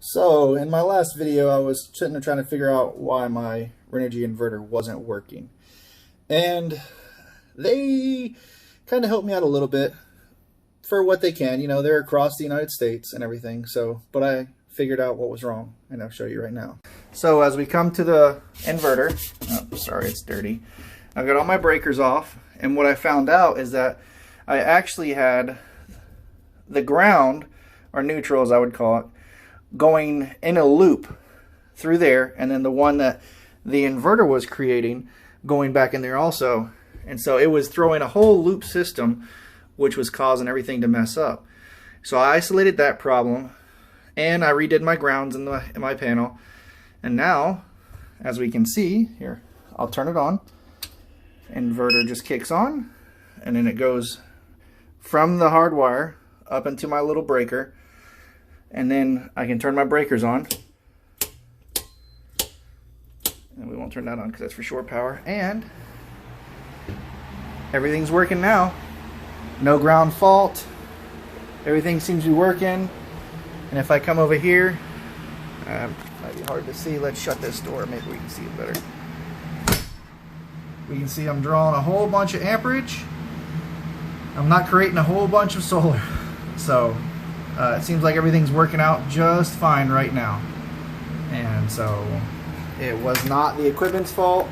So in my last video, I was sitting there trying to figure out why my Renogy inverter wasn't working. And they kind of helped me out a little bit for what they can. You know, they're across the United States and everything. But I figured out what was wrong, and I'll show you right now. So as we come to the inverter, oh, sorry, it's dirty. I've got all my breakers off, and what I found out is that I actually had the ground, or neutral as I would call it, going in a loop through there, and then the one that the inverter was creating going back in there also. And so it was throwing a whole loop system, which was causing everything to mess up. So I isolated that problem, and I redid my grounds in my panel. And now, as we can see here, I'll turn it on. Inverter just kicks on, and then it goes from the hard wire up into my little breaker. And then I can turn my breakers on. And we won't turn that on because that's for shore power. And everything's working now. No ground fault. Everything seems to be working. And if I come over here, might be hard to see. Let's shut this door. Maybe we can see it better. We can see I'm drawing a whole bunch of amperage. I'm not creating a whole bunch of solar. So it seems like everything's working out just fine right now. And so it was not the equipment's fault.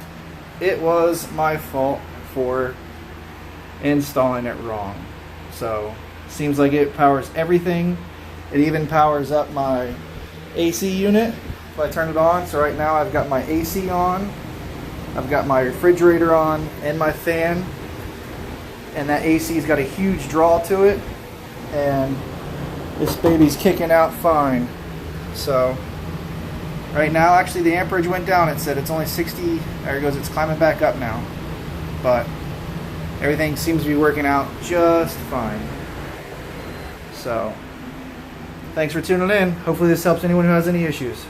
It was my fault for installing it wrong. So seems like it powers everything. It even powers up my AC unit if I turn it on. So right now I've got my AC on, I've got my refrigerator on, and my fan. And that AC's got a huge draw to it, and this baby's kicking out fine. So right now, actually the amperage went down. It said it's only 60. There it goes. It's climbing back up now. But everything seems to be working out just fine. So thanks for tuning in. Hopefully this helps anyone who has any issues.